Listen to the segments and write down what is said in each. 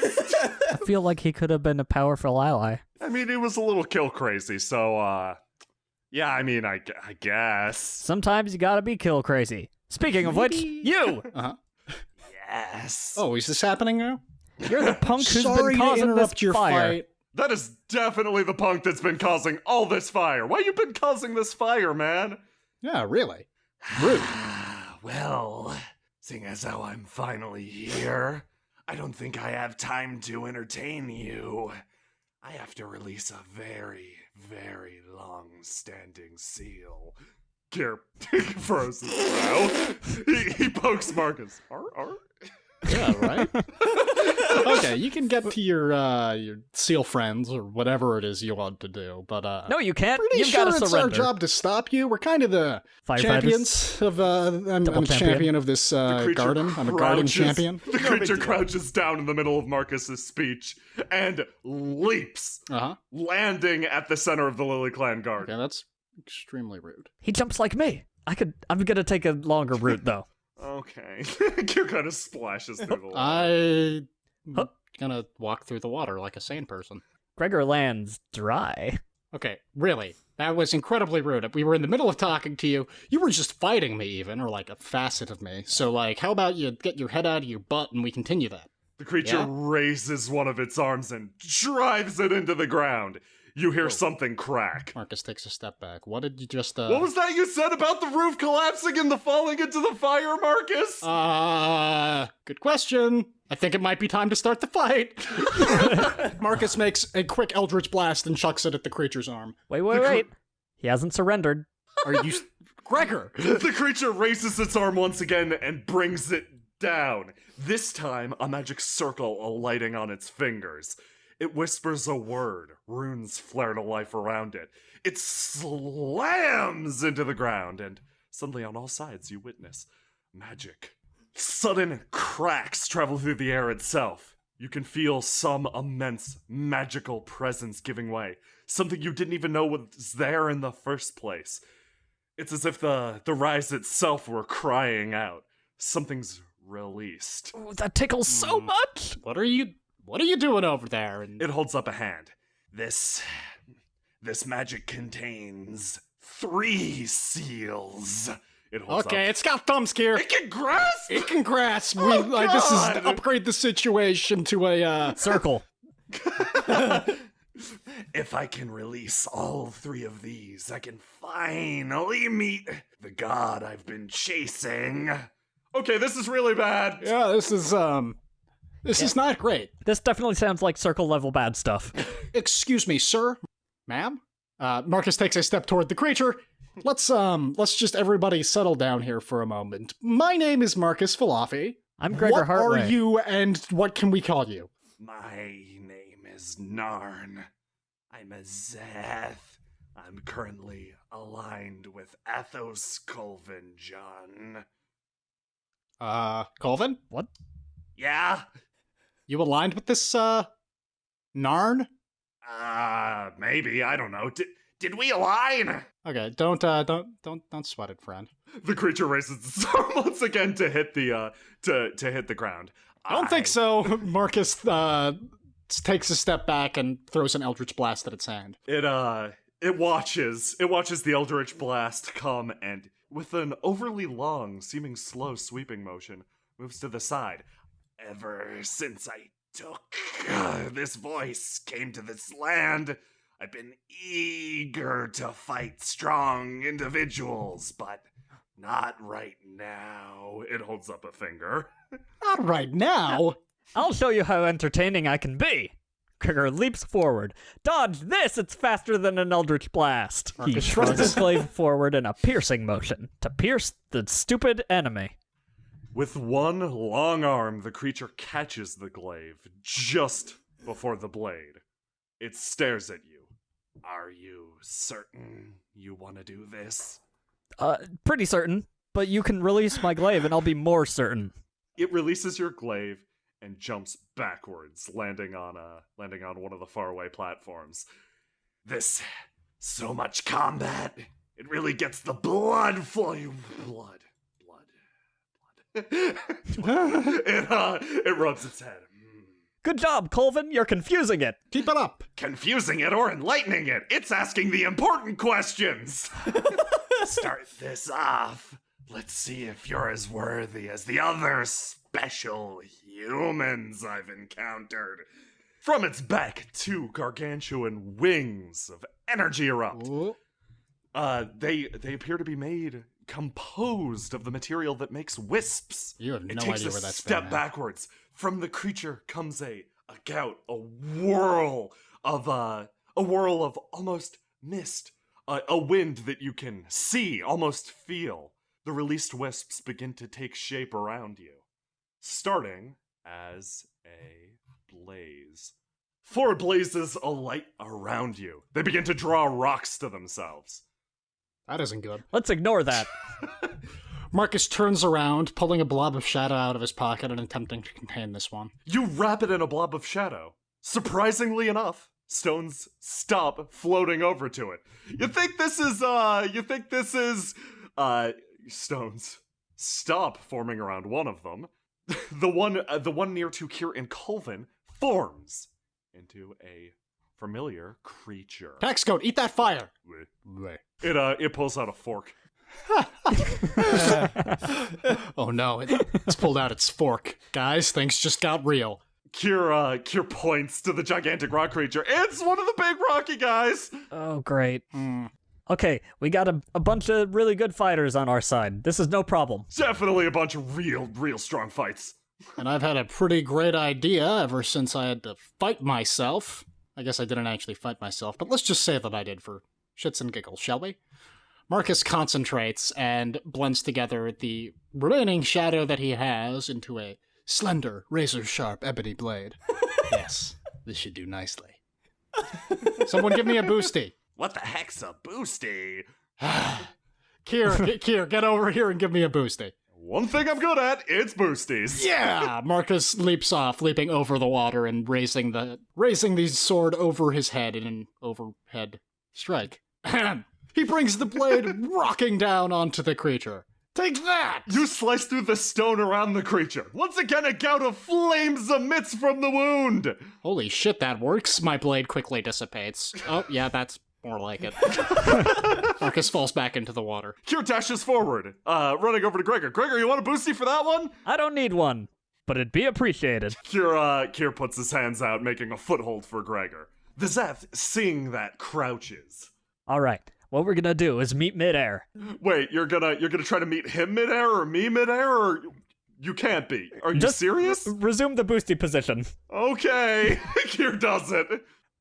I feel like he could have been a powerful ally. I mean, he was a little kill crazy, so, yeah, I mean, I guess. Sometimes you gotta be kill crazy. Speaking of which, you! Uh-huh. Yes. Oh, is this happening now? You're the punk who's Sorry been to causing interrupt this your fire. fight. That is definitely the punk that's been causing all this fire. Why you been causing this fire, man? Yeah, really. Rude. Well, seeing as how I'm finally here, I don't think I have time to entertain you. I have to release a very, very long-standing seal. Here, froze his brow. He pokes Markus. Arr. Yeah, right? Okay, you can get to your seal friends or whatever it is you want to do, but No, you can't. pretty You've sure gotta it's surrender. our job to stop you. We're kind of the Firefighters. champions of I'm Double a champion of this Creature garden. I'm a garden crouches- champion. The creature crouches down in the middle of Marcus's speech and leaps, Uh-huh. landing at the center of the Lily Clan guard. Okay, that's extremely rude. He jumps like me. I'm gonna take a longer route, though. Okay. Q kind of splashes through the water. I'm Huh. gonna walk through the water like a sane person. Gregor lands dry. Okay, really. That was incredibly rude. We were in the middle of talking to you. You were just fighting me even, or like a facet of me. So like, how about you get your head out of your butt and we continue that? The creature Yeah? raises one of its arms and drives it into the ground. You hear Whoa. something crack. Markus takes a step back. What did you just, What was that you said about the roof collapsing and the falling into the fire, Markus? Good question. I think it might be time to start the fight. Markus makes a quick eldritch blast and chucks it at the creature's arm. Wait. He hasn't surrendered. Are you... Gregor! The creature raises its arm once again and brings it down. This time, a magic circle alighting on its fingers. It whispers a word. Runes flare to life around it. It slams into the ground, and suddenly on all sides you witness magic. Sudden cracks travel through the air itself. You can feel some immense magical presence giving way. Something you didn't even know was there in the first place. It's as if the rise itself were crying out. Something's released. Ooh, that tickles so much! What are you doing over there? And It holds up a hand. This magic contains 3 seals. It holds okay, up. it's got thumbs here. It can grasp! It can grasp. Oh, This is God. upgrade the situation to a Circle. If I can release all 3 of these, I can finally meet the god I've been chasing. Okay, this is really bad. Yeah, this is not great. This definitely sounds like circle level bad stuff. Excuse me, sir, ma'am. Markus takes a step toward the creature. Let's just everybody settle down here for a moment. My name is Markus Falafi. I'm Gregor What Hartway. are you, and what can we call you? My name is Narn. I'm a Zeth. I'm currently aligned with Athos Colvin, John. Colvin? What? Yeah? You aligned with this, Narn? Maybe, I don't know. Did we align? Okay, don't sweat it, friend. The creature raises its arm once again to hit the, to hit the ground. I don't think so. Markus, takes a step back and throws an eldritch blast at its hand. It watches the Eldritch Blast come and, with an overly long, seeming slow sweeping motion, moves to the side. Ever since I took this voice, came to this land, I've been eager to fight strong individuals, but not right now. It holds up a finger. Not right now. I'll show you how entertaining I can be. Gregor leaps forward. Dodge this! It's faster than an eldritch blast. He Markus thrusts shrugs. his glaive forward in a piercing motion to pierce the stupid enemy. With one long arm, the creature catches the glaive just before the blade. It stares at you. Are you certain you want to do this? Pretty certain, but you can release my glaive and I'll be more certain. It releases your glaive and jumps backwards, landing on one of the faraway platforms. This, so much combat, it really gets the blood flowing. Blood. It rubs its head. Good job, Colvin. You're confusing it. Keep it up. Confusing it or enlightening it, it's asking the important questions. Start this off. Let's see if you're as worthy as the other special humans I've encountered. From its back, 2 gargantuan wings of energy erupt. Ooh. They appear to be composed of the material that makes wisps. You have It no takes idea a where that's been step at. backwards. From the creature comes a whirl of almost mist, a wind that you can see, almost feel. The released wisps begin to take shape around you, starting as a blaze. 4 blazes alight around you. They begin to draw rocks to themselves. That isn't good. Let's ignore that. Markus turns around, pulling a blob of shadow out of his pocket and attempting to contain this one. You wrap it in a blob of shadow. Surprisingly enough, stones stop floating over to it. Stones stop forming around one of them. The one near to Kier and Colvin forms into a familiar creature. Taxcoat, eat that fire! It pulls out a fork. Oh no, it's pulled out its fork. Guys, things just got real. Kier points to the gigantic rock creature. It's one of the big rocky guys! Oh, great. Okay, we got a bunch of really good fighters on our side. This is no problem. Definitely a bunch of real strong fights. And I've had a pretty great idea ever since I had to fight myself. I guess I didn't actually fight myself, but let's just say that I did for shits and giggles, shall we? Markus concentrates and blends together the remaining shadow that he has into a slender, razor-sharp ebony blade. Yes, this should do nicely. Someone give me a boosty. What the heck's a boosty? Kier, get over here and give me a boosty. One thing I'm good at, it's boosties. Yeah! Markus leaps off, leaping over the water and raising the sword over his head in an overhead strike. He brings the blade rocking down onto the creature. Take that! You slice through the stone around the creature. Once again, a gout of flames emits from the wound. Holy shit, that works. My blade quickly dissipates. Oh, yeah, that's more like it. Markus falls back into the water. Kier dashes forward, running over to Gregor. Gregor, you want a boosty for that one? I don't need one, but it'd be appreciated. Kier puts his hands out, making a foothold for Gregor. The Zeth, seeing that, crouches. All right, what we're gonna do is meet midair. Wait, you're gonna try to meet him midair or me midair, or you can't be? Are you Just serious? Resume the boosty position. Okay, Kier does it.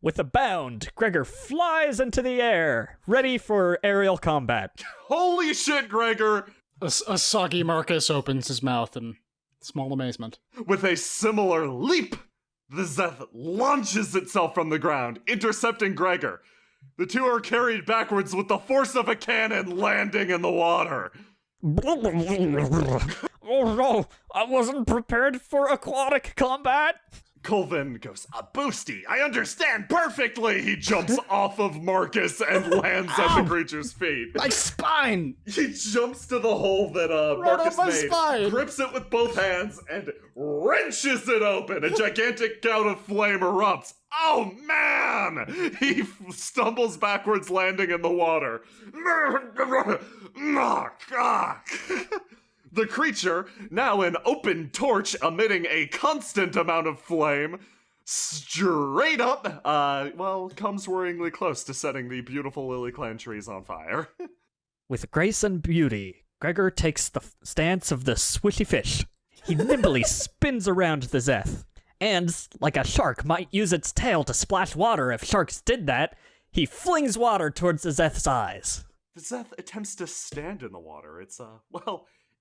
With a bound, Gregor flies into the air, ready for aerial combat. Holy shit, Gregor! A soggy Markus opens his mouth in small amazement. With a similar leap, the Zeth launches itself from the ground, intercepting Gregor. The two are carried backwards with the force of a cannon landing in the water. Oh no, I wasn't prepared for aquatic combat. Colvin goes, a boosty, I understand perfectly! He jumps off of Markus and lands at the creature's feet. My spine! He jumps to the hole that Right Markus on my made, spine. grips it with both hands, and wrenches it open. A gigantic gout of flame erupts. Oh man! He stumbles backwards, landing in the water. The creature, now an open torch emitting a constant amount of flame, straight up, comes worryingly close to setting the beautiful lily clan trees on fire. With grace and beauty, Gregor takes the stance of the swishy fish. He nimbly spins around the Zeth, and, like a shark might use its tail to splash water if sharks did that, he flings water towards the Zeth's eyes. The Zeth attempts to stand in the water.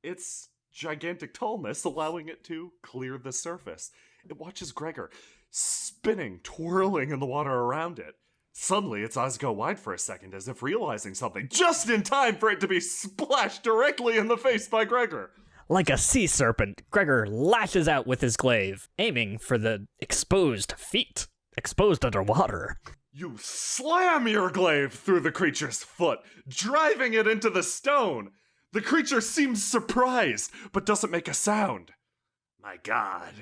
Its gigantic tallness allowing it to clear the surface. It watches Gregor spinning, twirling in the water around it. Suddenly, its eyes go wide for a second as if realizing something, just in time for it to be splashed directly in the face by Gregor. Like a sea serpent, Gregor lashes out with his glaive, aiming for the exposed feet, exposed underwater. You slam your glaive through the creature's foot, driving it into the stone. The creature seems surprised, but doesn't make a sound. My god,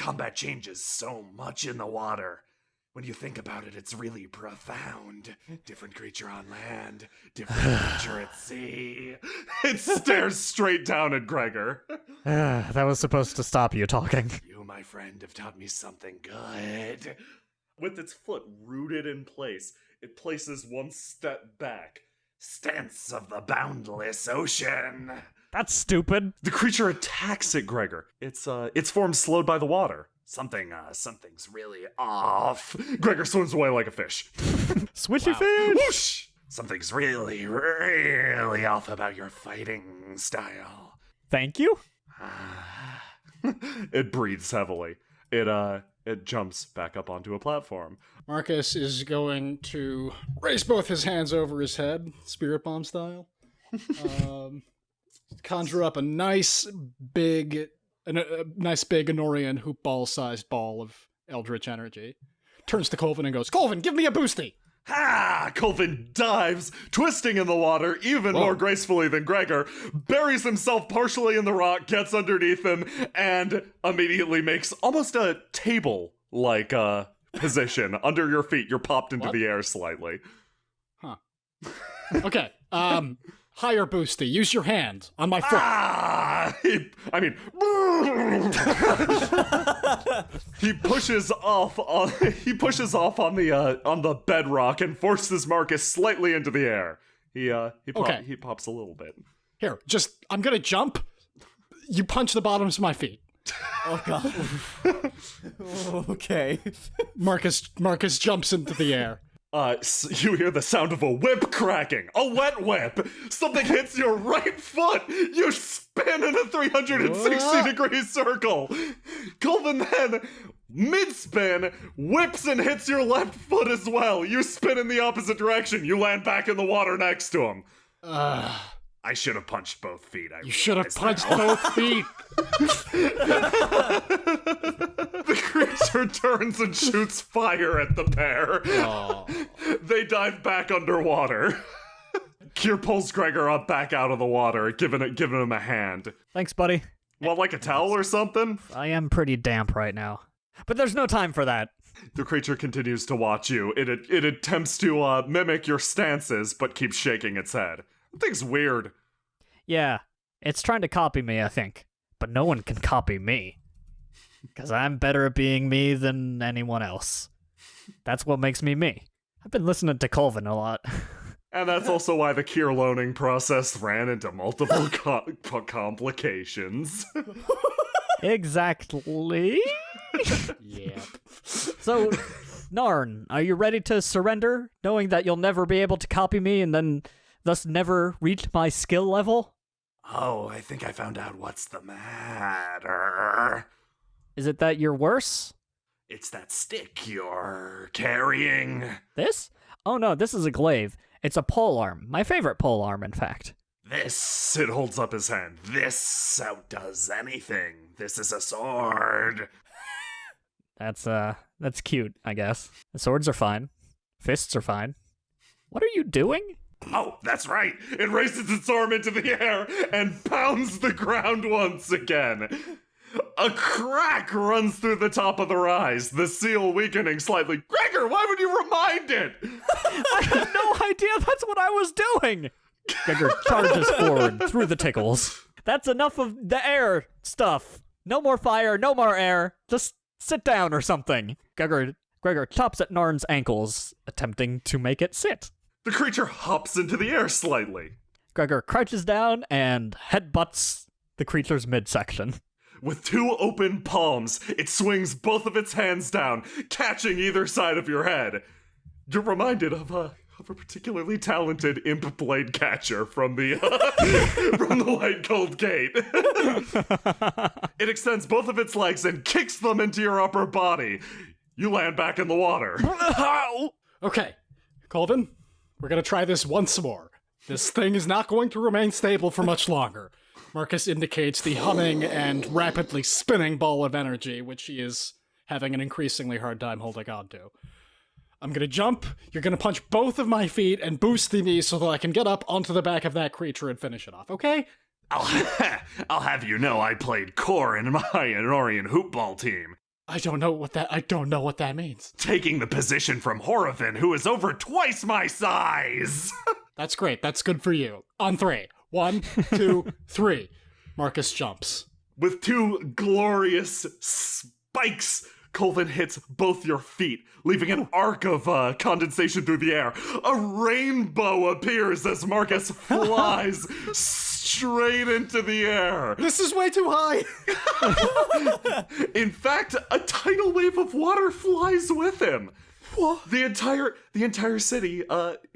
Combat changes so much in the water. When you think about it, it's really profound. Different creature on land, different creature at sea. It stares straight down at Gregor. That was supposed to stop you talking. You, my friend, have taught me something good. With its foot rooted in place, it places one step back. Stance of the boundless ocean. That's stupid. The creature attacks at Gregor. Its form slowed by the water. Something's really off. Gregor swims away like a fish. Swishy fish! Whoosh! Something's really, really off about your fighting style. Thank you? It breathes heavily. It jumps back up onto a platform. Markus is going to raise both his hands over his head, spirit bomb style. Conjure up a nice big Anorian hoop ball sized ball of eldritch energy. Turns to Colvin and goes, "Colvin, give me a boosty!" Ha! Colvin dives, twisting in the water even more gracefully than Gregor, buries himself partially in the rock, gets underneath him, and immediately makes almost a table-like position under your feet. You're popped into the air slightly. Huh. Okay, higher boosty. Use your hand on my foot. He pushes off on the bedrock and forces Markus slightly into the air. He pops a little bit. Here, I'm gonna jump. You punch the bottoms of my feet. Oh god. Okay. Markus jumps into the air. You hear the sound of a whip cracking. A wet whip. Something hits your right foot. You spin in a 360-degree circle. Colvin then, mid-spin, whips and hits your left foot as well. You spin in the opposite direction. You land back in the water next to him. I should have punched both feet. You should have punched both feet. The creature turns and shoots fire at the pair. Oh. They dive back underwater. Kier pulls Gregor up back out of the water, giving him a hand. Thanks, buddy. Want like a towel or something? I am pretty damp right now. But there's no time for that. The creature continues to watch you. It attempts to mimic your stances, but keeps shaking its head. That thing's weird. Yeah, it's trying to copy me, I think. But no one can copy me. Because I'm better at being me than anyone else. That's what makes me me. I've been listening to Colvin a lot. And that's also why the Kier loaning process ran into multiple complications. Exactly. Yep. So, Narn, are you ready to surrender, knowing that you'll never be able to copy me and then thus never reach my skill level? Oh, I think I found out what's the matter. Is it that you're worse? It's that stick you're carrying. This? Oh no, this is a glaive. It's a polearm. My favorite polearm, in fact. This, it holds up his hand. This outdoes anything. This is a sword. That's cute, I guess. The swords are fine. Fists are fine. What are you doing? Oh, that's right. It raises its arm into the air and pounds the ground once again. A crack runs through the top of the rise, the seal weakening slightly. Gregor, why would you remind it? I had no idea that's what I was doing! Gregor charges forward through the tickles. That's enough of the air stuff. No more fire, no more air. Just sit down or something. Gregor chops at Narn's ankles, attempting to make it sit. The creature hops into the air slightly. Gregor crouches down and headbutts the creature's midsection. With two open palms, it swings both of its hands down, catching either side of your head. You're reminded of a particularly talented imp blade catcher from the from the White Gold Gate. It extends both of its legs and kicks them into your upper body. You land back in the water. Okay, Colvin, we're gonna try this once more. This thing is not going to remain stable for much longer. Markus indicates the humming and rapidly spinning ball of energy, which he is having an increasingly hard time holding on to. I'm gonna jump, you're gonna punch both of my feet and boost the knee so that I can get up onto the back of that creature and finish it off, okay? I'll have you know I played core in my Anorian hoopball team. I don't know what that means. Taking the position from Horovin, who is over twice my size! That's great. That's good for you. On 3. 1, 2, 3. Markus jumps. With 2 glorious spikes, Colvin hits both your feet, leaving an arc of condensation through the air. A rainbow appears as Markus flies straight into the air. This is way too high. In fact, a tidal wave of water flies with him. What? The entire city,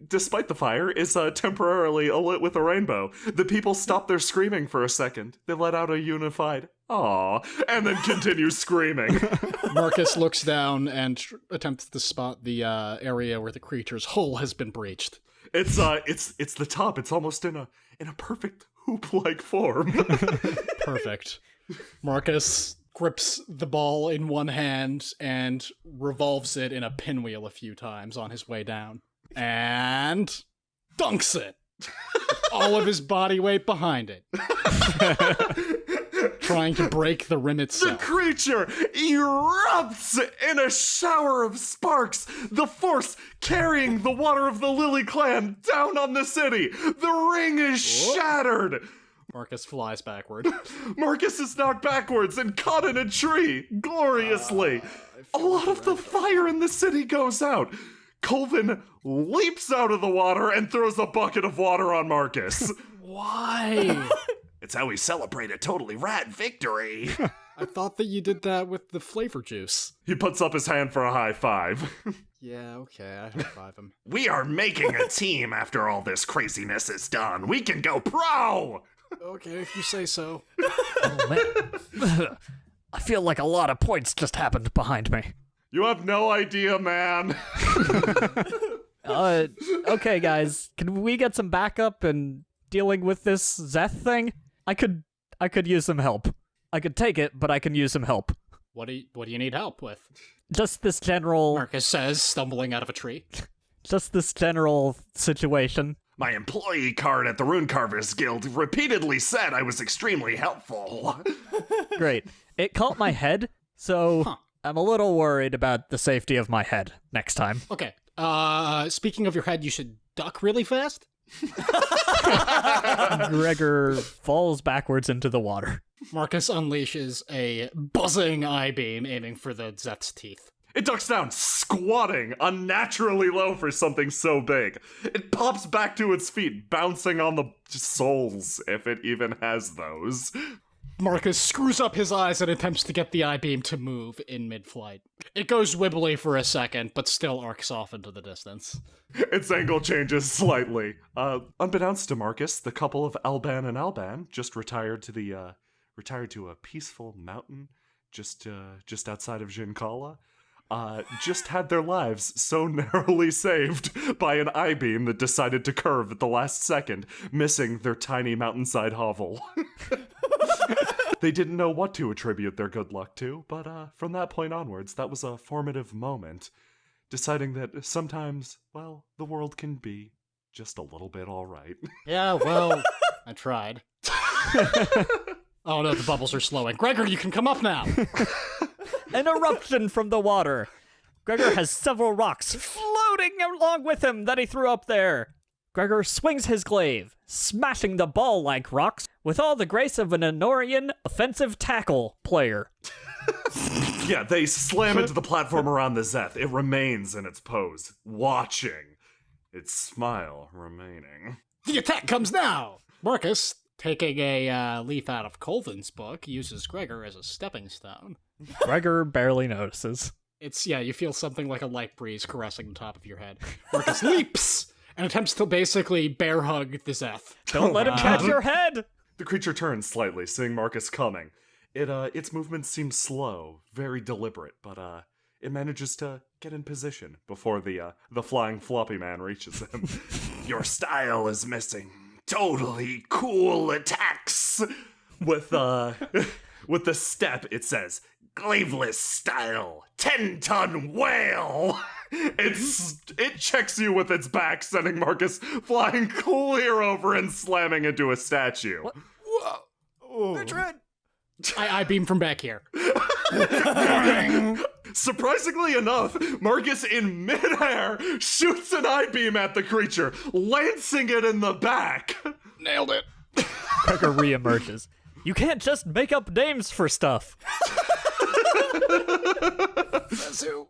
despite the fire, is temporarily alit with a rainbow. The people stop their screaming for a second. They let out a unified "Aw," and then continue screaming. Markus looks down and attempts to spot the area where the creature's hull has been breached. It's the top. It's almost in a perfect hoop-like form. Perfect. Markus grips the ball in one hand and revolves it in a pinwheel a few times on his way down. And dunks it. All of his body weight behind it. Trying to break the rim The itself. creature erupts in a shower of sparks, the force carrying the water of the Lily clan down on the city. The ring is shattered. Markus flies backward. Markus is knocked backwards and caught in a tree, gloriously. A lot of the fire in the city goes out. Colvin leaps out of the water and throws a bucket of water on Markus. Why? It's how we celebrate a totally rad victory. I thought that you did that with the flavor juice. He puts up his hand for a high five. Yeah, okay, I high-five him. We are making a team after all this craziness is done. We can go pro! Okay, if you say so. Oh, man. I feel like a lot of points just happened behind me. You have no idea, man. Okay, guys, can we get some backup in dealing with this ZETH thing? I could use some help. I could take it, but I can use some help. What do you need help with? Just this general, Markus says, stumbling out of a tree. just this general situation. My employee card at the Rune Carvers Guild repeatedly said I was extremely helpful. Great. It caught my head, so Huh. I'm a little worried about the safety of my head next time. Okay, speaking of your head, you should duck really fast? Gregor falls backwards into the water. Markus unleashes a buzzing eye beam aiming for the Zeth's teeth. It ducks down, squatting, unnaturally low for something so big. It pops back to its feet, bouncing on the soles, if it even has those. Markus screws up his eyes and attempts to get the eye beam to move in mid-flight. It goes wibbly for a second, but still arcs off into the distance. Its angle changes slightly. Unbeknownst to Markus, the couple of Alban and Alban just retired to a peaceful mountain just outside of Jinkala. Just had their lives so narrowly saved by an I-beam that decided to curve at the last second, missing their tiny mountainside hovel. They didn't know what to attribute their good luck to, but from that point onwards, that was a formative moment, deciding that sometimes, well, the world can be just a little bit alright. Yeah, well, I tried. Oh no, the bubbles are slowing. Gregor, you can come up now! An eruption from the water. Gregor has several rocks floating along with him that he threw up there. Gregor swings his glaive, smashing the ball-like rocks with all the grace of an Honorian offensive tackle player. Yeah, they slam into the platform around the Zeth. It remains in its pose, watching, its smile remaining. The attack comes now! Markus, taking a leaf out of Colvin's book, uses Gregor as a stepping stone. Gregor barely notices. You feel something like a light breeze caressing the top of your head. Markus leaps and attempts to basically bear hug the Zeth. Don't let him catch your head! The creature turns slightly, seeing Markus coming. Its movement seems slow, very deliberate, but it manages to get in position before the flying floppy man reaches him. Your style is missing. Totally cool attacks. With the step, it says, "Glaiveless style, 10-ton whale." It checks you with its back, sending Markus flying clear over and slamming into a statue. Whoa. They're trying. I beam from back here. Surprisingly enough, Markus in midair shoots an I-beam at the creature, lancing it in the back. Nailed it. Gregor reemerges. You can't just make up names for stuff. Says who?